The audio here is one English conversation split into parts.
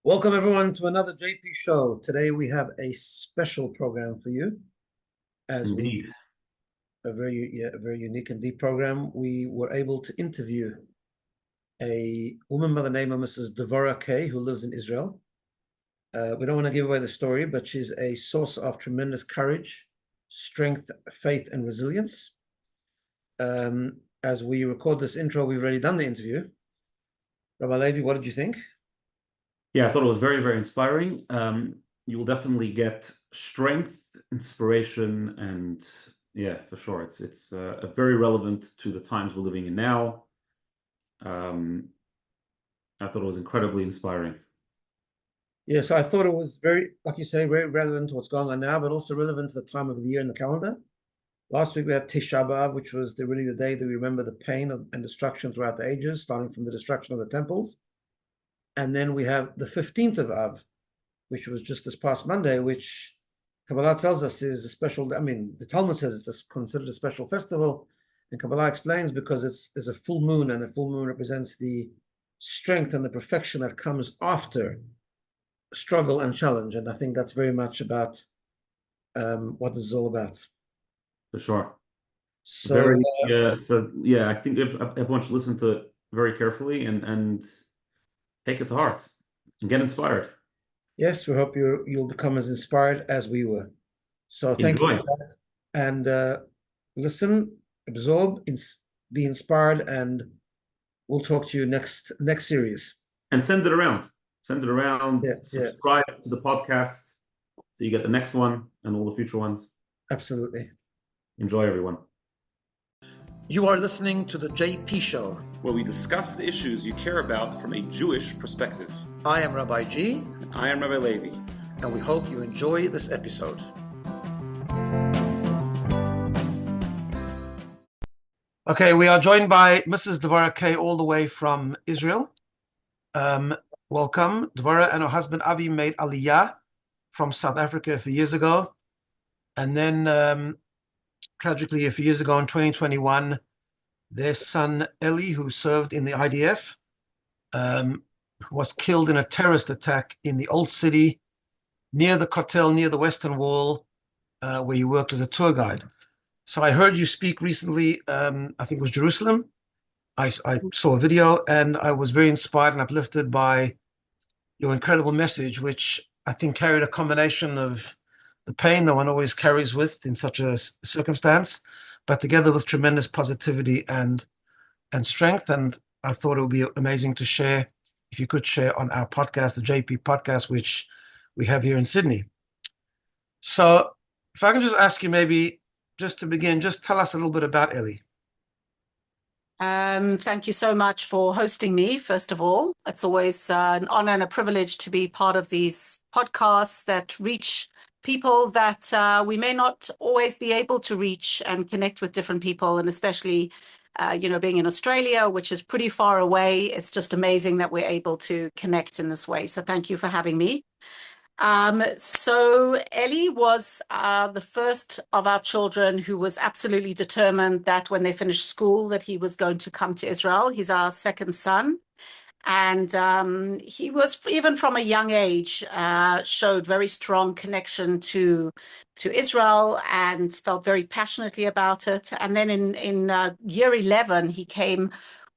Welcome everyone to another JP show. Today we have a special program for you, as Indeed. a very unique and deep program. We were able to interview a woman by the name of Mrs Devorah Kaye, who lives in Israel. We don't want to give away the story, but she's a source of tremendous courage, strength, faith, and resilience. As we record this intro, we've already done the interview. Rabbi Levi, what did you think? Yeah, I thought it was very, very inspiring. You will definitely get strength, inspiration, and yeah, for sure, it's very relevant to the times we're living in now. I thought it was incredibly inspiring. Yeah, so I thought it was very, like you say, very relevant to what's going on now, but also relevant to the time of the year in the calendar. Last week we had Tisha B'Av, which was really the day that we remember the pain and destruction throughout the ages, starting from the destruction of the temples. And then we have the 15th of Av, which was just this past Monday, which Kabbalah tells us is a special, the Talmud says it's considered a special festival, and Kabbalah explains because there's a full moon, and the full moon represents the strength and the perfection that comes after struggle and challenge. And I think that's very much about what this is all about. For sure. So, I think everyone should listen to it very carefully and take it to heart and get inspired. yes, we hope you'll become as inspired as we were. So thank you Enjoy. for that. And listen, absorb, be inspired, and we'll talk to you next series. And send it around. Send it around. Yeah, Subscribe to the podcast so you get the next one and all the future ones. Absolutely. Enjoy, everyone. You are listening to the JP Show, where we discuss the issues you care about from a Jewish perspective. I am Rabbi G. And I am Rabbi Levi. And we hope you enjoy this episode. Okay, we are joined by Mrs Devorah Kaye all the way from Israel. Welcome. Devorah and her husband Avi made Aliyah from South Africa a few years ago. And then tragically, a few years ago in 2021, their son Eli, who served in the IDF, was killed in a terrorist attack in the Old City, near the Kotel, near the Western Wall, where he worked as a tour guide. So I heard you speak recently, I think it was Jerusalem. I saw a video and I was very inspired and uplifted by your incredible message, which I think carried a combination of the pain that one always carries with in such a circumstance, but together with tremendous positivity and strength. And I thought it would be amazing to share, if you could share on our podcast, the JP podcast, which we have here in Sydney. So if I can just ask you, maybe just to begin, just tell us a little bit about Eli. Thank you so much for hosting me, first of all. It's always an honor and a privilege to be part of these podcasts that reach people that we may not always be able to reach and connect with different people. And especially, being in Australia, which is pretty far away, it's just amazing that we're able to connect in this way. So thank you for having me. So Eli was the first of our children who was absolutely determined that when they finished school that he was going to come to Israel. He's our second son. And he was, even from a young age, showed very strong connection to Israel and felt very passionately about it. And then in year 11, he came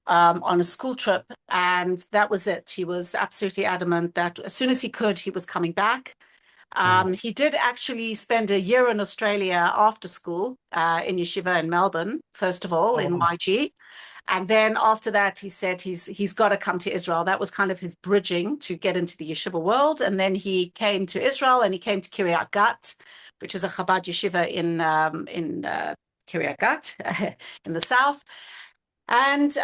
on a school trip, and that was it. He was absolutely adamant that as soon as he could, he was coming back. He did actually spend a year in Australia after school in yeshiva in Melbourne, first of all, in YG. And then after that, he said he's got to come to Israel. That was kind of his bridging to get into the yeshiva world. And then he came to Israel, and he came to Kiryat Gat, which is a Chabad yeshiva in Kiryat Gat in the south. And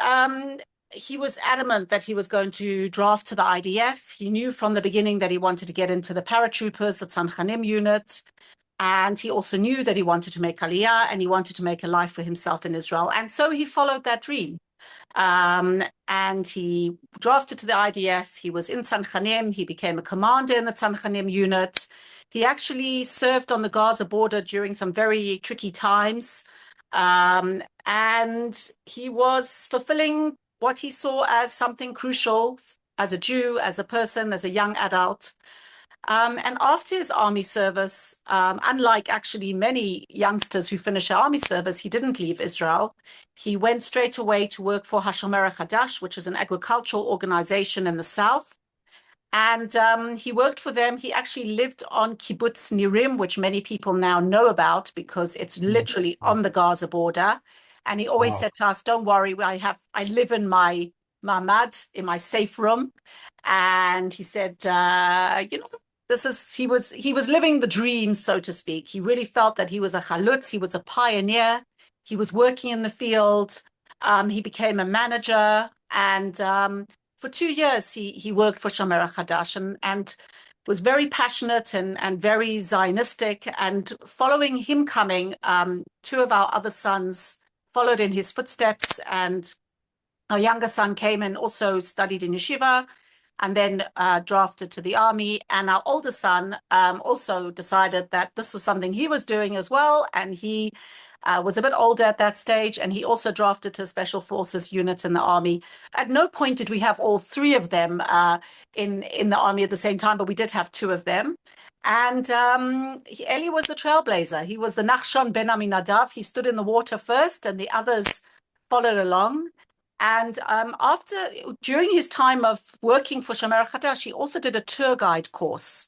he was adamant that he was going to draft to the IDF. He knew from the beginning that he wanted to get into the paratroopers, the Tzanchanim unit. And he also knew that he wanted to make Aliyah, and he wanted to make a life for himself in Israel. And so he followed that dream. And he drafted to the IDF. He was in Tzanchanim. He became a commander in the Tzanchanim unit. He actually served on the Gaza border during some very tricky times. And he was fulfilling what he saw as something crucial as a Jew, as a person, as a young adult. And after his army service, unlike actually many youngsters who finish army service, he didn't leave Israel. He went straight away to work for Hashomer Chadash, which is an agricultural organization in the south. And he worked for them. He actually lived on Kibbutz Nirim, which many people now know about because it's literally on the Gaza border. And he always said to us, "Don't worry, I live in my mamad, in my safe room." And he said, he was living the dream, so to speak. He really felt that he was a chalutz, he was a pioneer. He was working in the field. He became a manager, and for 2 years he worked for Shomer Chadash and was very passionate and very Zionistic. And following him coming, two of our other sons followed in his footsteps, and our younger son came and also studied in yeshiva, and then drafted to the army. And our older son also decided that this was something he was doing as well, and he was a bit older at that stage, and he also drafted to Special Forces unit in the army. At no point did we have all three of them in the army at the same time, but we did have two of them. And Eli was the trailblazer. He was the Nachshon ben Aminadav. He stood in the water first, and the others followed along. And during his time of working for Shomer Chadash, he also did a tour guide course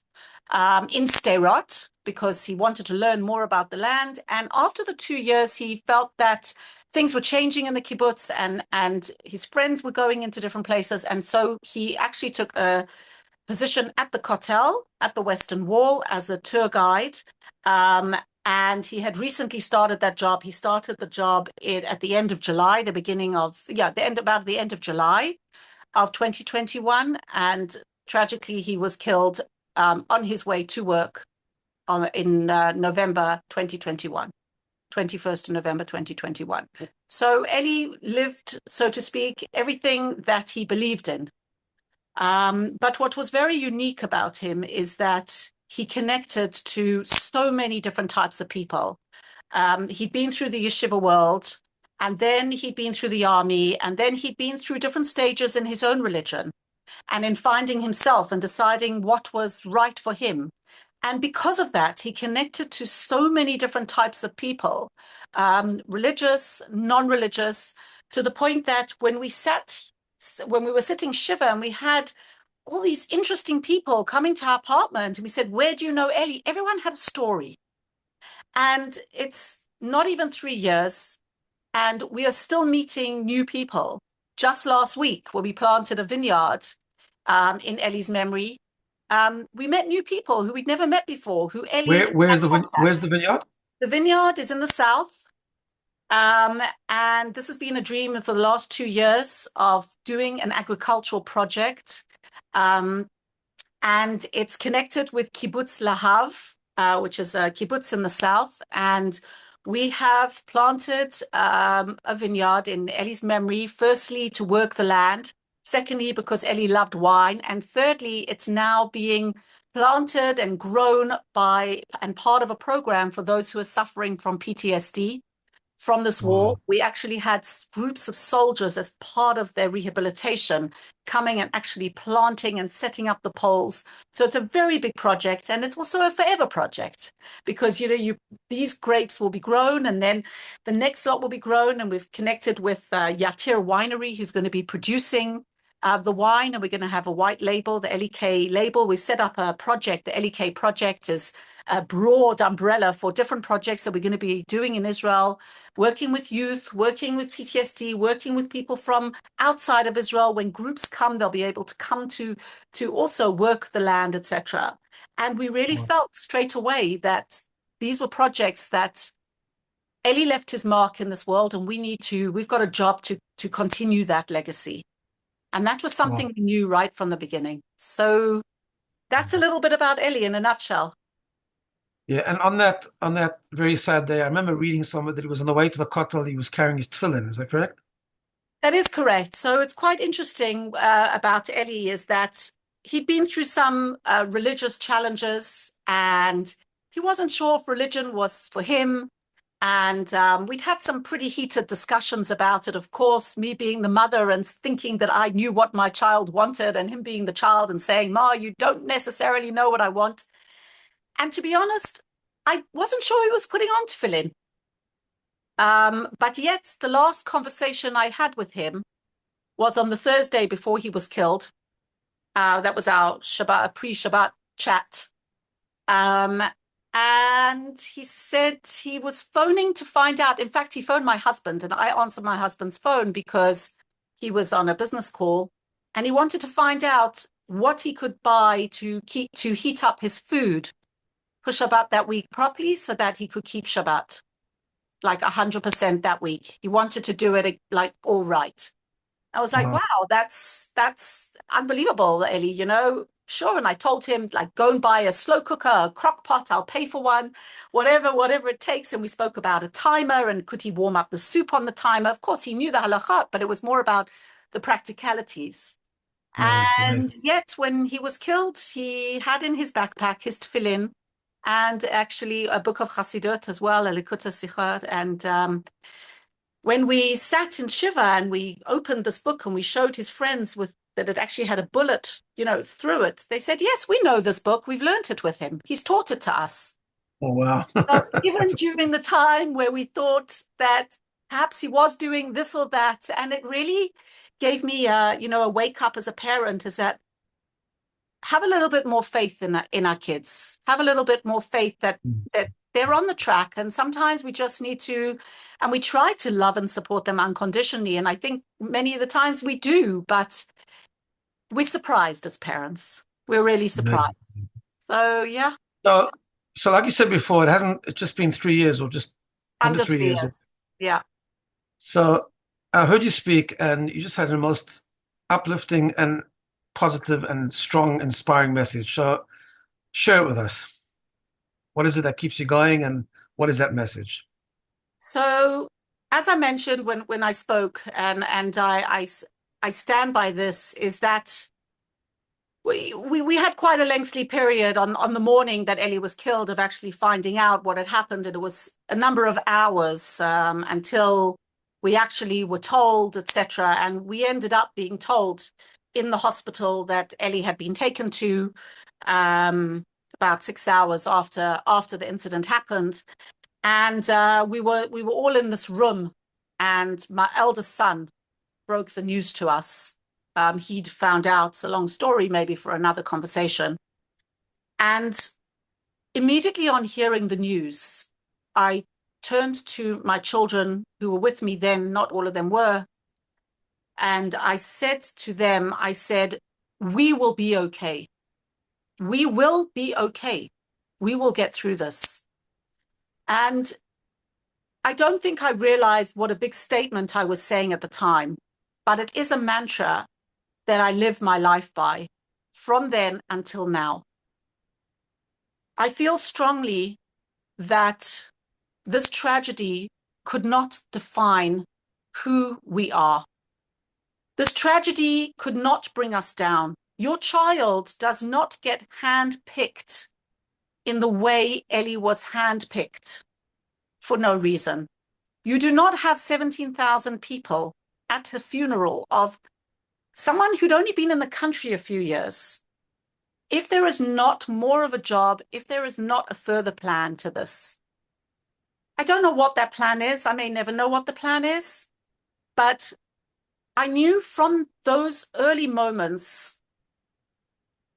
in Sderot because he wanted to learn more about the land. And after the 2 years, he felt that things were changing in the kibbutz, and his friends were going into different places. And so he actually took a position at the Kotel, at the Western Wall, as a tour guide. And he had recently started that job. He started the job at the end of July, about the end of July of 2021. And tragically, he was killed on his way to work in November 2021, 21st of November 2021. So Eli lived, so to speak, everything that he believed in. But what was very unique about him is that he connected to so many different types of people. He'd been through the yeshiva world, and then he'd been through the army, and then he'd been through different stages in his own religion and in finding himself and deciding what was right for him. And because of that, he connected to so many different types of people, religious, non-religious, to the point that when we were sitting shiva and we had all these interesting people coming to our apartment, and we said, "Where do you know Eli?" Everyone had a story. And it's not even 3 years, and we are still meeting new people. Just last week, when we planted a vineyard in Eli's memory, we met new people who we'd never met before, who Eli Where's the vineyard? The vineyard is in the south. And this has been a dream for the last 2 years of doing an agricultural project. And it's connected with Kibbutz Lahav, which is a kibbutz in the south. And we have planted a vineyard in Eli's memory, firstly, to work the land. Secondly, because Eli loved wine. And thirdly, it's now being planted and grown and part of a program for those who are suffering from PTSD. From this war, we actually had groups of soldiers as part of their rehabilitation coming and actually planting and setting up the poles. So it's a very big project, and it's also a forever project because these grapes will be grown, and then the next lot will be grown. And we've connected with Yatir Winery, who's going to be producing the wine, and we're going to have a white label, the LEK label. We've set up a project. The LEK project is a broad umbrella for different projects that we're going to be doing in Israel, working with youth, working with PTSD, working with people from outside of Israel. When groups come, they'll be able to come to also work the land, etc. And we really felt straight away that these were projects that Eli left his mark in this world, and we've got a job to continue that legacy. And that was something we knew right from the beginning. So that's a little bit about Eli in a nutshell. Yeah, and on that very sad day, I remember reading somewhere that he was on the way to the Kotel, he was carrying his tefillin. Is that correct? That is correct. So it's quite interesting about Eli is that he'd been through some religious challenges, and he wasn't sure if religion was for him. And we'd had some pretty heated discussions about it, of course, me being the mother and thinking that I knew what my child wanted, and him being the child and saying, Ma, you don't necessarily know what I want. And to be honest, I wasn't sure he was putting on tefillin. But yet the last conversation I had with him was on the Thursday before he was killed. That was our Shabbat, pre-Shabbat chat. And he said he was phoning to find out. In fact, he phoned my husband, and I answered my husband's phone because he was on a business call, and he wanted to find out what he could buy to heat up his food for Shabbat that week properly, so that he could keep Shabbat like 100% that week. He wanted to do it like all right. I was like, wow, that's unbelievable, Eli, you know. Sure. And I told him, like, go and buy a slow cooker, a crock pot, I'll pay for one, whatever it takes. And we spoke about a timer, and could he warm up the soup on the timer? Of course, he knew the halachot, but it was more about the practicalities. And yet, when he was killed, he had in his backpack his tefillin, and actually a book of Chassidut as well, a Likutei Sichot. And when we sat in Shiva and we opened this book and we showed his friends that it actually had a bullet, you know, through it, they said, yes, we know this book. We've learned it with him. He's taught it to us. Oh, wow. So even during the time where we thought that perhaps he was doing this or that, and it really gave me a wake up as a parent, is that have a little bit more faith in our kids. Have a little bit more faith that they're on the track, and sometimes we just need to, and we try to love and support them unconditionally. And I think many of the times we do, but we're surprised as parents. We're really surprised. So, yeah. So like you said before, it's just been 3 years, or just under 3 years. Yeah. So I heard you speak, and you just had the most uplifting and positive and strong, inspiring message. So share it with us. What is it that keeps you going, and what is that message? So, as I mentioned when I spoke, and I stand by this, is that we had quite a lengthy period on the morning that Eli was killed of actually finding out what had happened, and it was a number of hours until we actually were told, etc. And we ended up being told in the hospital that Eli had been taken to about 6 hours after the incident happened. And we were all in this room, and my eldest son broke the news to us. He'd found out. It's a long story, maybe for another conversation. And immediately on hearing the news, I turned to my children who were with me then, not all of them were, and I said to them, I said, we will be okay. We will be okay. We will get through this. And I don't think I realized what a big statement I was saying at the time, but it is a mantra that I live my life by from then until now. I feel strongly that this tragedy could not define who we are. This tragedy could not bring us down. Your child does not get handpicked in the way Eli was handpicked for no reason. You do not have 17,000 people at a funeral of someone who'd only been in the country a few years. If there is not more of a job, if there is not a further plan to this, I don't know what that plan is. I may never know what the plan is, but I knew from those early moments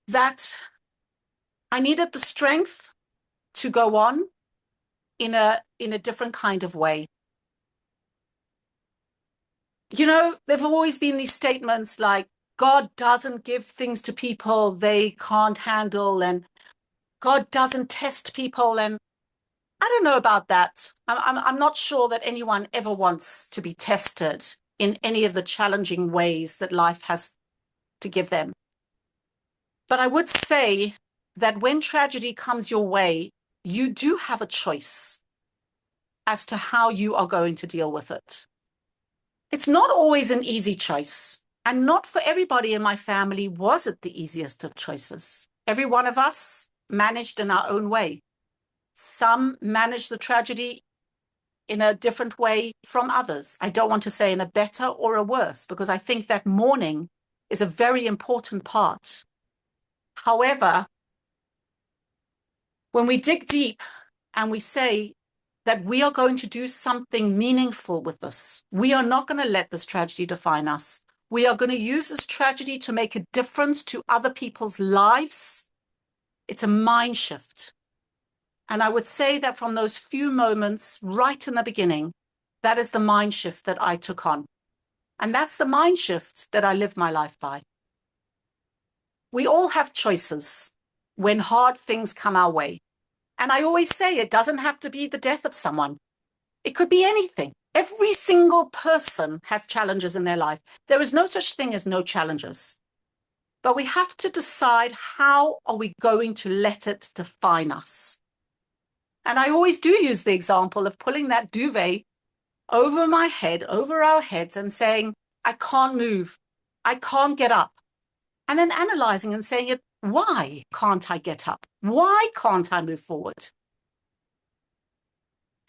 that I needed the strength to go on in a different kind of way. You know, there've always been these statements like, God doesn't give things to people they can't handle, and God doesn't test people. And I don't know about that. I'm not sure that anyone ever wants to be tested in any of the challenging ways that life has to give them. But I would say that when tragedy comes your way, you do have a choice as to how you are going to deal with it. It's not always an easy choice, and not for everybody in my family was it the easiest of choices. Every one of us managed in our own way. Some managed the tragedy in a different way from others. I don't want to say in a better or a worse, because I think that mourning is a very important part. However, when we dig deep and we say that we are going to do something meaningful with this, we are not going to let this tragedy define us. We are going to use this tragedy to make a difference to other people's lives. It's a mind shift. And I would say that from those few moments right in the beginning, that is the mind shift that I took on. And that's the mind shift that I live my life by. We all have choices when hard things come our way. And I always say it doesn't have to be the death of someone. It could be anything. Every single person has challenges in their life. There is no such thing as no challenges. But we have to decide, how are we going to let it define us? And I always do use the example of pulling that duvet over my head, over our heads, and saying, I can't move. I can't get up. And then analyzing and saying, why can't I get up? Why can't I move forward?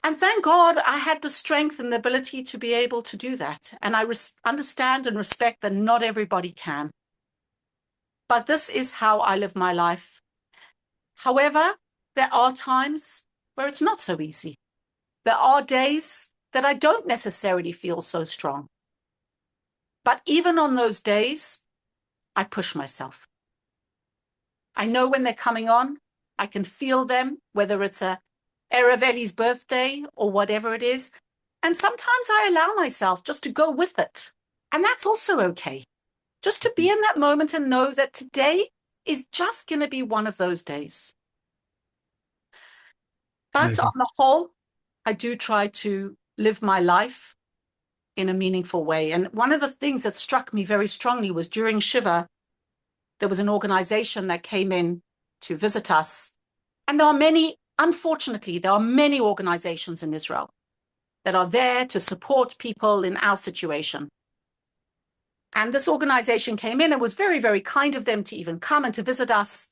And thank God I had the strength and the ability to be able to do that. And I understand and respect that not everybody can. But this is how I live my life. However, there are times where it's not so easy. There are days that I don't necessarily feel so strong. But even on those days, I push myself. I know when they're coming on. I can feel them, whether it's a Erev Eli's birthday or whatever it is. And sometimes I allow myself just to go with it. And that's also okay. Just to be in that moment and know that today is just going to be one of those days. But on the whole, I do try to live my life in a meaningful way. And one of the things that struck me very strongly was during Shiva, there was an organization that came in to visit us. And there are many, unfortunately, there are many organizations in Israel that are there to support people in our situation. And this organization came in and was very, very kind of them to even come and to visit us.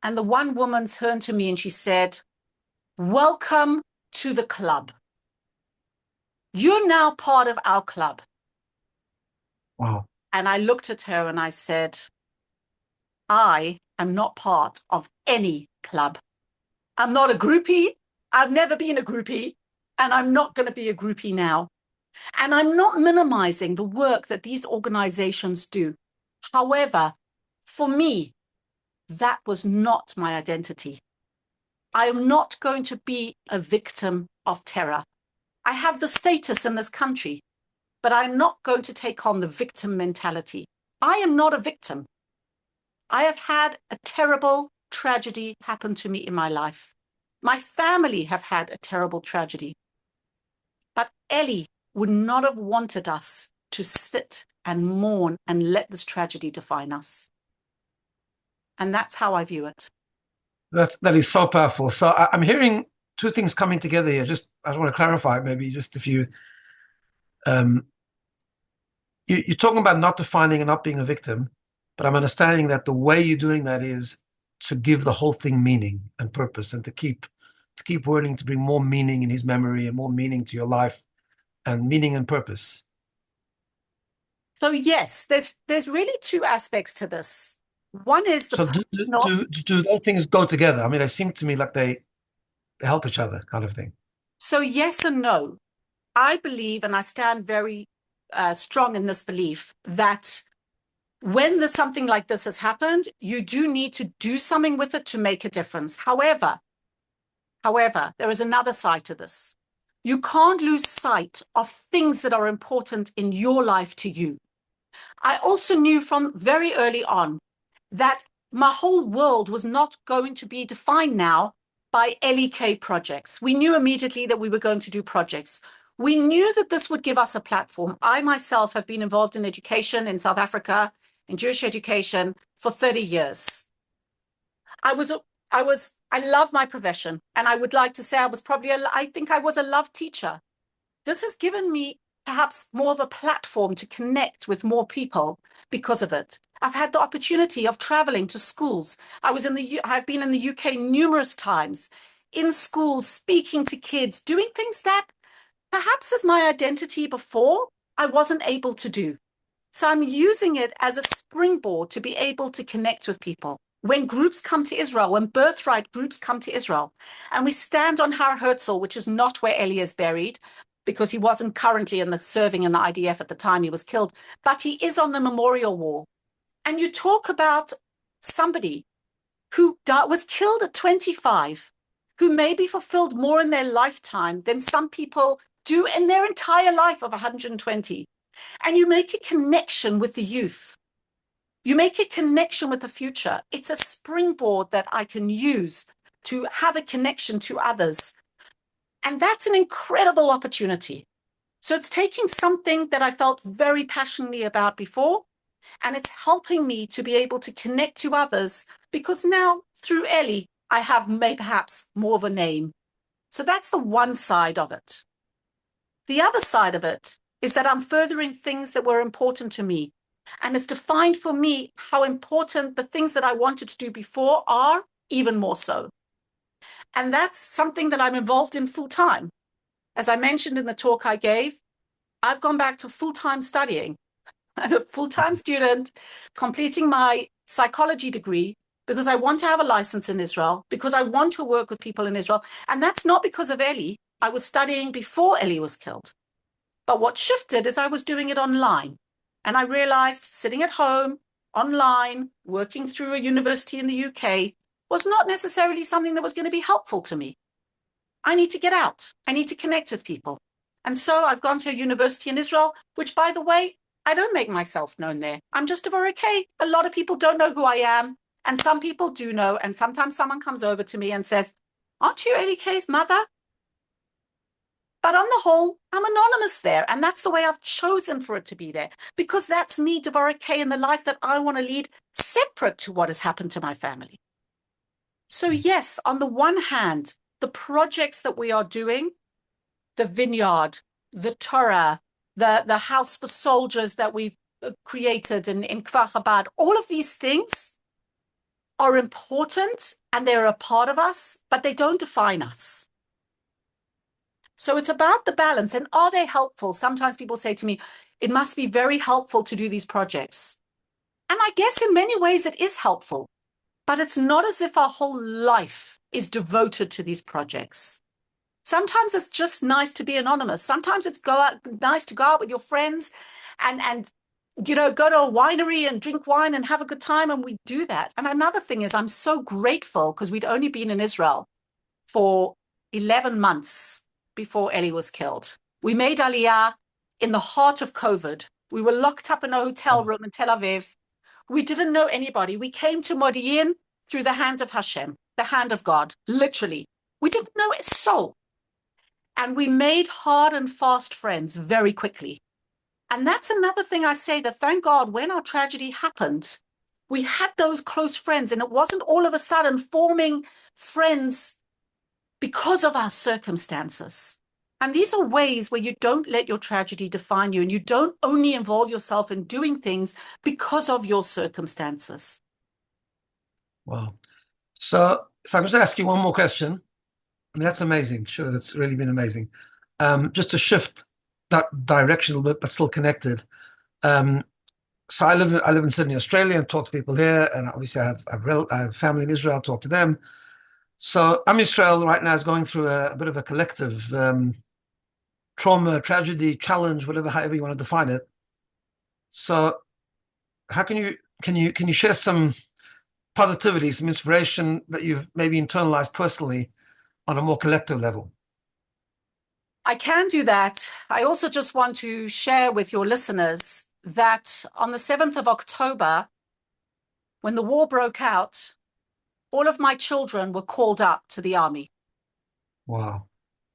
And the one woman turned to me and she said, welcome to the club. You're now part of our club. Wow. And I looked at her and I said, I am not part of any club. I'm not a groupie. I've never been a groupie. And I'm not going to be a groupie now. And I'm not minimizing the work that these organizations do. However, for me, that was not my identity. I am not going to be a victim of terror. I have the status in this country, but I'm not going to take on the victim mentality. I am not a victim. I have had a terrible tragedy happen to me in my life. My family have had a terrible tragedy. But Eli would not have wanted us to sit and mourn and let this tragedy define us. And that's how I view it. That is so powerful. So I'm hearing two things coming together here. I just want to clarify, maybe just if you're talking about not defining and not being a victim, but I'm understanding that the way you're doing that is to give the whole thing meaning and purpose, and to keep working to bring more meaning in his memory and more meaning to your life and meaning and purpose. So yes, there's really two aspects to this. One is so do those things go together? I mean, they seem to me like they help each other, kind of thing. So yes and no. I believe, and I stand very strong in this belief, that when there's something like this has happened, you do need to do something with it to make a difference. However, there is another side to this. You can't lose sight of things that are important in your life to you. I also knew from very early on that my whole world was not going to be defined now by LEK projects. We knew immediately that we were going to do projects. We knew that this would give us a platform. I myself have been involved in education in South Africa, in Jewish education, for 30 years. I love my profession, and I would like to say I think I was a love teacher. This has given me perhaps more of a platform to connect with more people because of it. I've had the opportunity of traveling to schools. I've been in the UK numerous times, in schools, speaking to kids, doing things that perhaps as my identity before, I wasn't able to do. So I'm using it as a springboard to be able to connect with people. When groups come to Israel, when birthright groups come to Israel, and we stand on Har Herzl, which is not where Eli is buried, because he wasn't currently serving in the IDF at the time he was killed, but he is on the memorial wall. And you talk about somebody who was killed at 25, who maybe fulfilled more in their lifetime than some people do in their entire life of 120. And you make a connection with the youth. You make a connection with the future. It's a springboard that I can use to have a connection to others. And that's an incredible opportunity. So it's taking something that I felt very passionately about before, and it's helping me to be able to connect to others, because now through Eli, I have perhaps more of a name. So that's the one side of it. The other side of it is that I'm furthering things that were important to me. And it's defined for me how important the things that I wanted to do before are, even more so. And that's something that I'm involved in full time. As I mentioned in the talk I gave, I've gone back to full-time studying. I'm a full-time student completing my psychology degree because I want to have a license in Israel, because I want to work with people in Israel. And that's not because of Eli. I was studying before Eli was killed. But what shifted is I was doing it online. And I realized sitting at home, online, working through a university in the UK was not necessarily something that was going to be helpful to me. I need to get out. I need to connect with people. And so I've gone to a university in Israel, which, by the way, I don't make myself known there. I'm just Devorah Kaye. A lot of people don't know who I am. And some people do know. And sometimes someone comes over to me and says, "Aren't you Eli Kaye's mother?" But on the whole, I'm anonymous there. And that's the way I've chosen for it to be there, because that's me, Devorah Kaye, in the life that I want to lead, separate to what has happened to my family. So yes, on the one hand, the projects that we are doing, the vineyard, the Torah, the house for soldiers that we've created in Kfar Chabad, all of these things are important and they're a part of us, but they don't define us. So it's about the balance. And are they helpful? Sometimes people say to me, it must be very helpful to do these projects. And I guess in many ways it is helpful, but it's not as if our whole life is devoted to these projects. Sometimes it's just nice to be anonymous. Sometimes it's nice to go out with your friends and go to a winery and drink wine and have a good time, and we do that. And another thing is, I'm so grateful because we'd only been in Israel for 11 months before Eli was killed. We made Aliyah in the heart of COVID. We were locked up in a hotel room in Tel Aviv. We didn't know anybody. We came to Modi'in through the hand of Hashem, the hand of God, literally. We didn't know a soul. And we made hard and fast friends very quickly. And that's another thing I say, that thank God when our tragedy happened, we had those close friends, and it wasn't all of a sudden forming friends because of our circumstances. And these are ways where you don't let your tragedy define you, and you don't only involve yourself in doing things because of your circumstances. Wow. So if I could just ask you one more question. I mean, that's amazing. Sure, that's really been amazing. Just to shift that direction a little bit, but still connected. So I live in Sydney, Australia, and talk to people here, and obviously I have family in Israel, talk to them. So Israel right now is going through a bit of a collective trauma, tragedy, challenge, however you want to define it. So how can you share some positivity, some inspiration that you've maybe internalized personally on a more collective level? I can do that. I also just want to share with your listeners that on the 7th of October, when the war broke out, all of my children were called up to the army. Wow.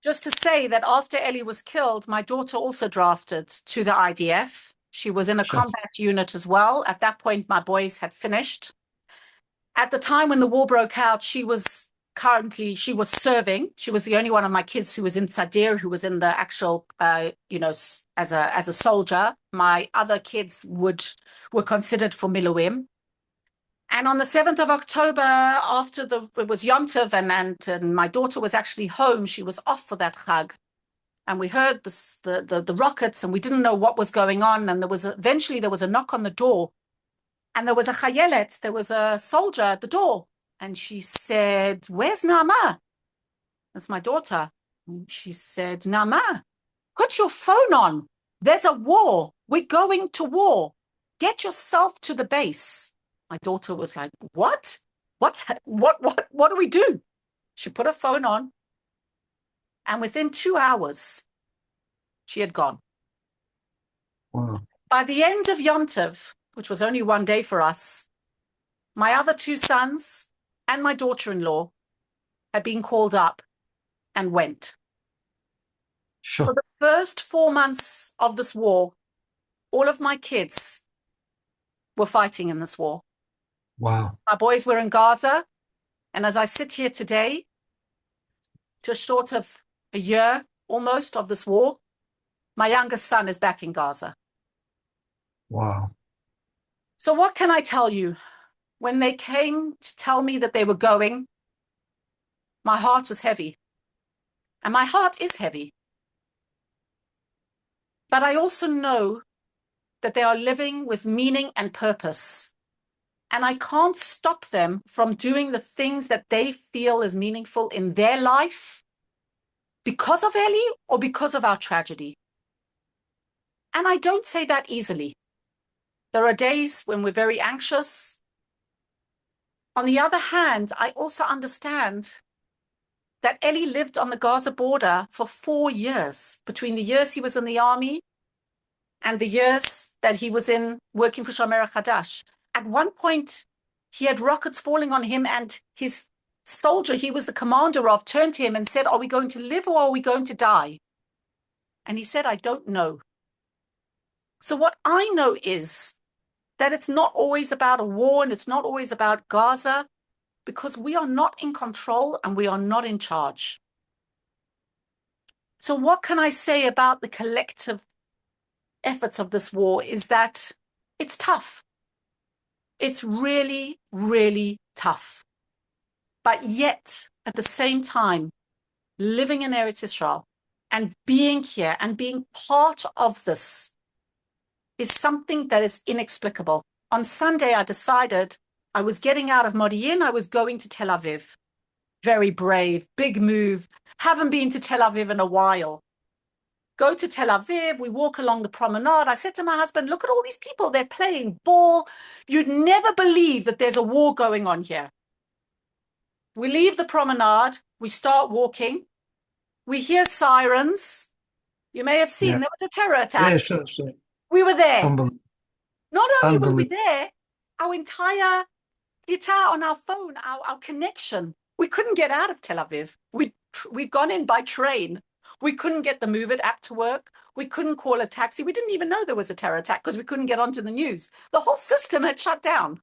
Just to say that after Eli was killed, my daughter also drafted to the IDF. She was in a combat unit as well. At that point, my boys had finished. At the time when the war broke out, she was serving. She was the only one of my kids who was in Sadir, who was in the actual, as a soldier. My other kids were considered for Miluim. And on the 7th of October, it was Yom Tov, and my daughter was actually home. She was off for that Chag. And we heard the rockets, and we didn't know what was going on. And eventually there was a knock on the door, and there was a chayelet, there was a soldier at the door. And she said, "Where's Naama?" That's my daughter. And she said, "Naama, put your phone on. There's a war. We're going to war. Get yourself to the base." My daughter was like, "What? What do we do?" She put her phone on, and within 2 hours, she had gone. Wow. By the end of Yom Tov, which was only one day for us, my other 2 sons and my daughter-in-law had been called up and went. Sure. For the first 4 months of this war, all of my kids were fighting in this war. Wow. My boys were in Gaza, and as I sit here today, just short of a year almost of this war, my youngest son is back in Gaza. Wow. So what can I tell you? When they came to tell me that they were going, my heart was heavy. And my heart is heavy. But I also know that they are living with meaning and purpose. And I can't stop them from doing the things that they feel is meaningful in their life because of Eli or because of our tragedy. And I don't say that easily. There are days when we're very anxious. On the other hand, I also understand that Eli lived on the Gaza border for 4 years, between the years he was in the army and the years that he was in working for Shomer HaChadash. At one point, he had rockets falling on him, and his soldier he was the commander of turned to him and said, "Are we going to live or are we going to die?" And he said, "I don't know." So what I know is that it's not always about a war, and it's not always about Gaza, because we are not in control and we are not in charge. So what can I say about the collective efforts of this war is that it's tough. It's really, really tough. But yet, at the same time, living in Eretz Israel and being here and being part of this is something that is inexplicable. On Sunday, I decided I was getting out of Modi'in. I was going to Tel Aviv. Very brave, big move. Haven't been to Tel Aviv in a while. Go to Tel Aviv. We walk along the promenade. I said to my husband, "Look at all these people. They're playing ball. You'd never believe that there's a war going on here." We leave the promenade. We start walking. We hear sirens. You may have seen there was a terror attack. Yeah, sure. We were there. Unbelievable. Not only were we there, our entire guitar on our phone, our connection, we couldn't get out of Tel Aviv. We'd gone in by train. We couldn't get the Move It app to work. We couldn't call a taxi. We didn't even know there was a terror attack because we couldn't get onto the news. The whole system had shut down.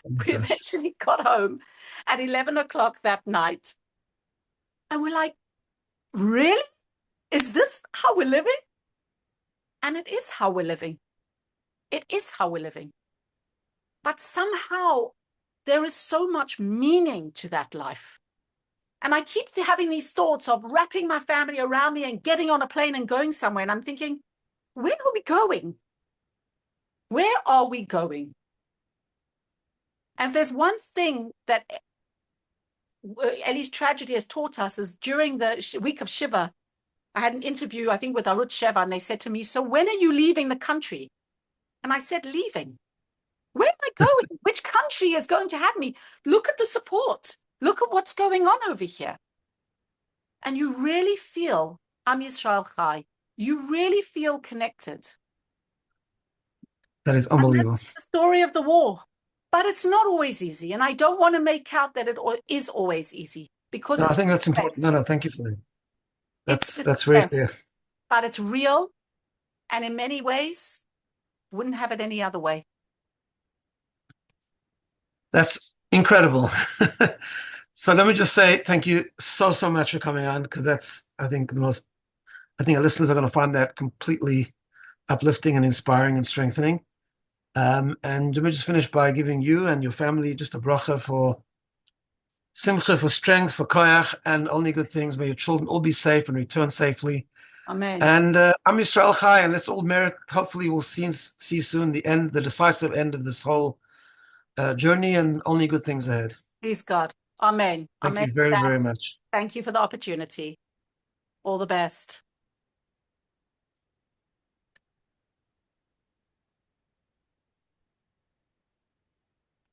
We eventually got home at 11 o'clock that night. And we're like, really? Is this how we're living? And it is how we're living. It is how we're living. But somehow there is so much meaning to that life. And I keep having these thoughts of wrapping my family around me and getting on a plane and going somewhere. And I'm thinking, where are we going? Where are we going? And there's one thing that Eli's tragedy has taught us is during the week of Shiva, I had an interview, I think, with Arut Sheva, and they said to me, "So when are you leaving the country?" And I said, "Leaving? Where am I going? Which country is going to have me? Look at the support. Look at what's going on over here." And you really feel, Am Yisrael Chai, you really feel connected. That is unbelievable. And that's the story of the war. But it's not always easy. And I don't want to make out that it is always easy. Because I think that's important. No, thank you for that. That's very clear. But it's real. And in many ways, wouldn't have it any other way. That's incredible. So let me just say thank you so much for coming on, because that's, I think our listeners are going to find that completely uplifting and inspiring and strengthening. And let me just finish by giving you and your family just a bracha for simcha, for strength, for koyach, and only good things. May your children all be safe and return safely. Amen. And Am Yisrael Chai, and let's all merit, hopefully we'll see soon the decisive end of this whole journey, and only good things ahead. Please God. Amen. Thank Amen you to very, that. very much. Thank you for the opportunity. All the best.